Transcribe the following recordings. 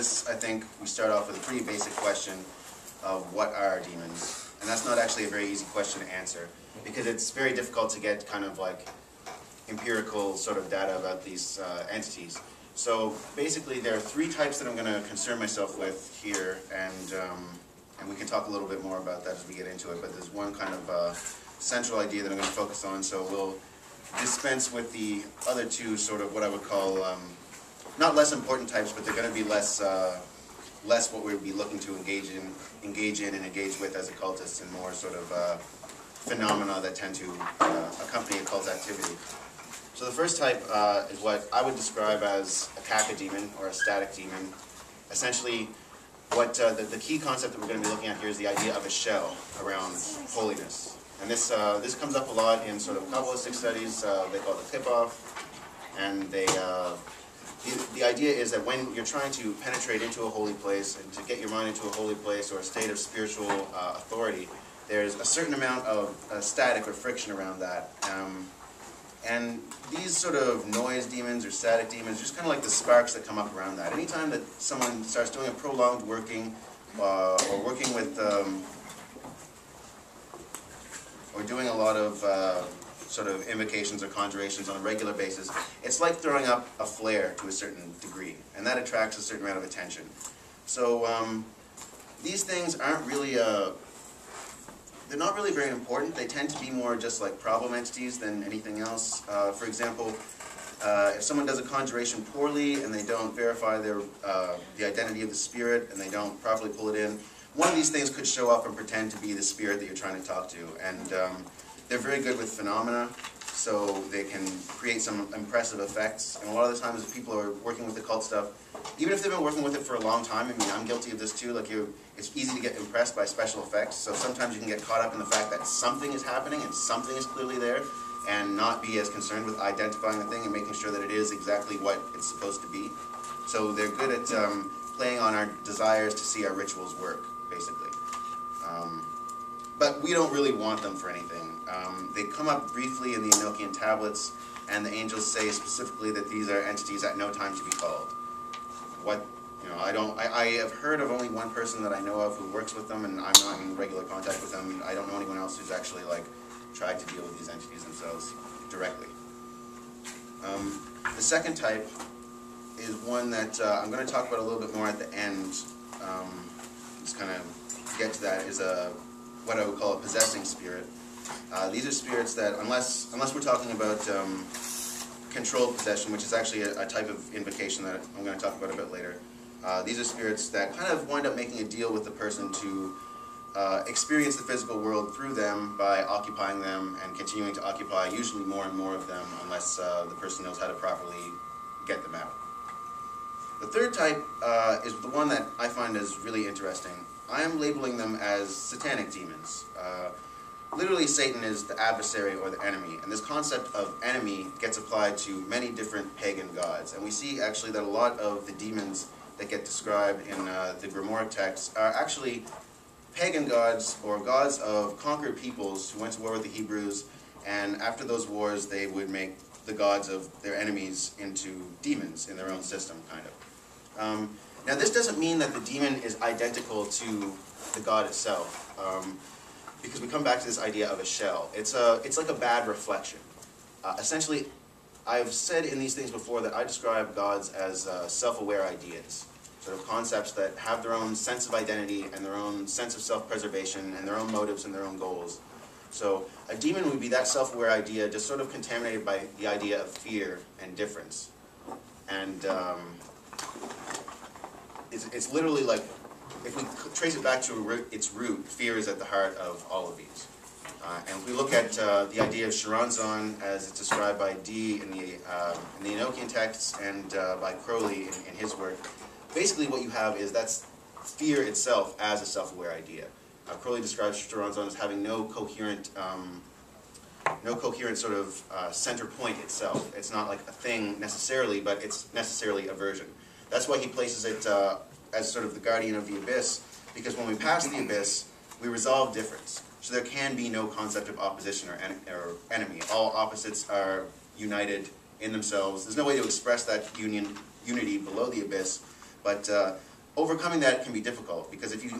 this, I think we start off with a pretty basic question of what are demons? And that's not actually a very easy question to answer, because it's very difficult to get kind of like empirical sort of data about these entities. So basically there are three types that I'm going to concern myself with here, and we can talk a little bit more about that as we get into it, but there's one kind of central idea that I'm going to focus on, so we'll dispense with the other two sort of what I would call, not less important types, but they're going to be less what we would be looking to engage in and engage with as occultists, and more sort of phenomena that tend to accompany occult activity. So the first type is what I would describe as a cacodemon, or a static demon. Essentially, what the key concept that we're going to be looking at here is the idea of a shell around holiness. And this comes up a lot in sort of Kabbalistic studies. They call it the tip-off. And the idea is that when you're trying to penetrate into a holy place and to get your mind into a holy place or a state of spiritual authority, there's a certain amount of static or friction around that. And these sort of noise demons or static demons are just kind of like the sparks that come up around that. Anytime that someone starts doing a prolonged working or working with or doing a lot of sort of invocations or conjurations on a regular basis, it's like throwing up a flare to a certain degree, and that attracts a certain amount of attention. So these things aren't really they're not really very important. They tend to be more just like problem entities than anything else. For example, if someone does a conjuration poorly and they don't verify the identity of the spirit and they don't properly pull it in, one of these things could show up and pretend to be the spirit that you're trying to talk to. And they're very good with phenomena, so they can create some impressive effects. And a lot of the times if people are working with occult stuff, even if they've been working with it for a long time, I mean, I'm guilty of this too, like it's easy to get impressed by special effects, so sometimes you can get caught up in the fact that something is happening and something is clearly there, and not be as concerned with identifying the thing and making sure that it is exactly what it's supposed to be. So they're good at playing on our desires to see our rituals work, basically. But we don't really want them for anything. They come up briefly in the Enochian tablets, and the angels say specifically that these are entities at no time to be called. I have heard of only one person that I know of who works with them, and I'm not in regular contact with them. I don't know anyone else who's actually like tried to deal with these entities themselves directly. The second type is one that I'm going to talk about a little bit more at the end. Just kind of get to that, is what I would call a possessing spirit. These are spirits that, unless we're talking about controlled possession, which is actually a type of invocation that I'm going to talk about a bit later. These are spirits that kind of wind up making a deal with the person to experience the physical world through them by occupying them and continuing to occupy usually more and more of them unless the person knows how to properly get them out. The third type is the one that I find is really interesting. I am labeling them as satanic demons. Literally, Satan is the adversary or the enemy, and this concept of enemy gets applied to many different pagan gods. And we see actually that a lot of the demons that get described in the Grimoire texts are actually pagan gods or gods of conquered peoples who went to war with the Hebrews, and after those wars they would make the gods of their enemies into demons in their own system, kind of. Now this doesn't mean that the demon is identical to the god itself, because we come back to this idea of a shell. It's like a bad reflection. Essentially, I've said in these things before that I describe gods as self-aware ideas, sort of concepts that have their own sense of identity and their own sense of self-preservation and their own motives and their own goals. So a demon would be that self-aware idea just sort of contaminated by the idea of fear and difference. And it's literally like, if we trace it back to its root, fear is at the heart of all of these. And if we look at the idea of Sharanzan as it's described by Dee in the Enochian texts and by Crowley in his work, basically what you have is that's fear itself as a self-aware idea. Crowley describes Sharanzan as having no coherent sort of center point itself. It's not like a thing necessarily, but it's necessarily aversion. That's why he places it as sort of the guardian of the abyss, because when we pass the abyss, we resolve difference. So there can be no concept of opposition or enemy. All opposites are united in themselves. There's no way to express that unity below the abyss, but overcoming that can be difficult, because if you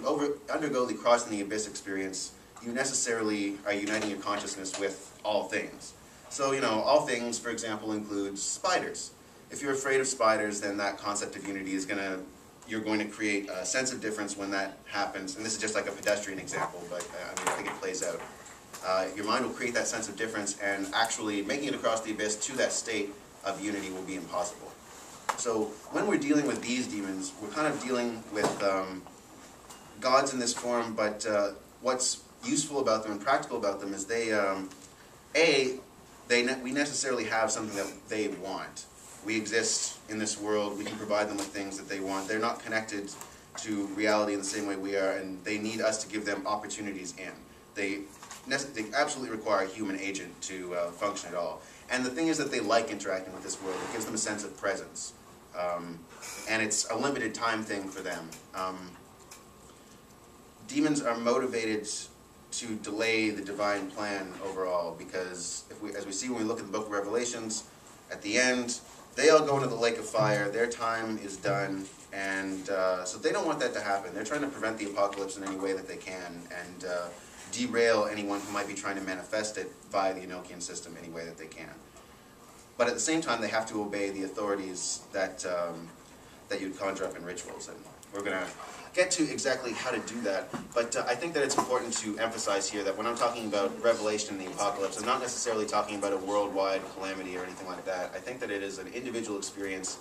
undergo the crossing the abyss experience, you necessarily are uniting your consciousness with all things. So, you know, all things, for example, includes spiders. If you're afraid of spiders, then that concept of unity is you're going to create a sense of difference when that happens. And this is just like a pedestrian example, but I think it plays out. Your mind will create that sense of difference, and actually making it across the abyss to that state of unity will be impossible. So when we're dealing with these demons, we're kind of dealing with gods in this form, but what's useful about them and practical about them is we necessarily have something that they want. We exist in this world, we can provide them with things that they want. They're not connected to reality in the same way we are, and they need us to give them opportunities in. They absolutely require a human agent to function at all. And the thing is that they like interacting with this world. It gives them a sense of presence. And it's a limited time thing for them. Demons are motivated to delay the divine plan overall, because as we see when we look at the book of Revelations, at the end, they all go into the lake of fire. Their time is done, and so they don't want that to happen. They're trying to prevent the apocalypse in any way that they can, and derail anyone who might be trying to manifest it via the Enochian system any way that they can. But at the same time, they have to obey the authorities that you'd conjure up in rituals, and we're going to get to exactly how to do that. But I think that it's important to emphasize here that when I'm talking about Revelation and the apocalypse, I'm not necessarily talking about a worldwide calamity or anything like that. I think that it is an individual experience,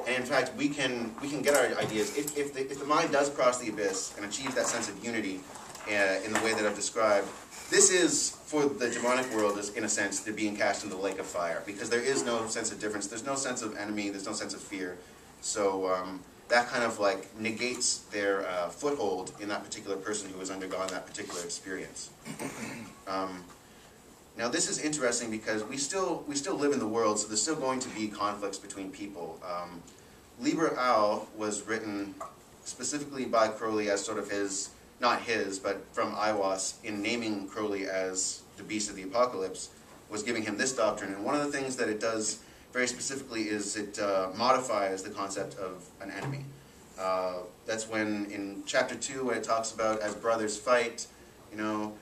and in fact, we can get our ideas. If the mind does cross the abyss and achieve that sense of unity in the way that I've described, this is, for the demonic world, is in a sense, they're being cast into the lake of fire, because there is no sense of difference, there's no sense of enemy, there's no sense of fear. So that kind of like negates their foothold in that particular person who has undergone that particular experience. Now this is interesting because we still live in the world, so there's still going to be conflicts between people. Liber Au was written specifically by Crowley as sort of his, not his, but from Aiwass, in naming Crowley as the beast of the apocalypse, was giving him this doctrine. And one of the things that it does very specifically is it modifies the concept of an enemy. That's when, in chapter 2, when it talks about as brothers fight, you know,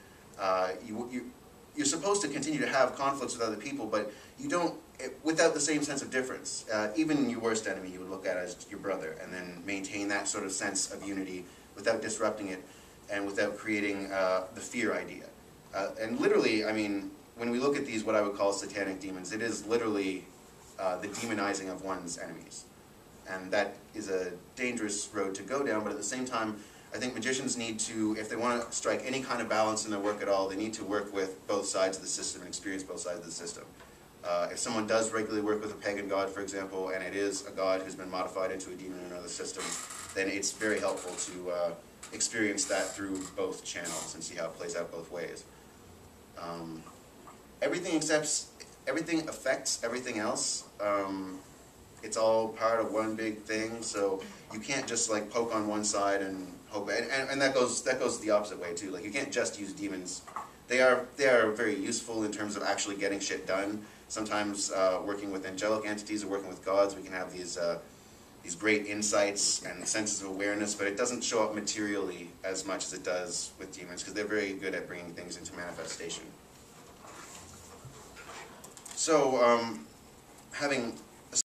you're supposed to continue to have conflicts with other people, but you don't, without the same sense of difference. Even your worst enemy you would look at as your brother, and then maintain that sort of sense of unity without disrupting it, and without creating the fear idea. And literally, I mean, when we look at these, what I would call satanic demons, it is literally the demonizing of one's enemies. And that is a dangerous road to go down, but at the same time, I think magicians need to, if they want to strike any kind of balance in their work at all, they need to work with both sides of the system and experience both sides of the system. If someone does regularly work with a pagan god, for example, and it is a god who's been modified into a demon in another system, then it's very helpful to experience that through both channels and see how it plays out both ways. Everything affects everything else. It's all part of one big thing, so you can't just like poke on one side and hope. And that goes the opposite way too. Like you can't just use demons. They are very useful in terms of actually getting shit done. Sometimes working with angelic entities or working with gods, we can have these great insights and senses of awareness, but it doesn't show up materially as much as it does with demons, because they're very good at bringing things into manifestation. So, having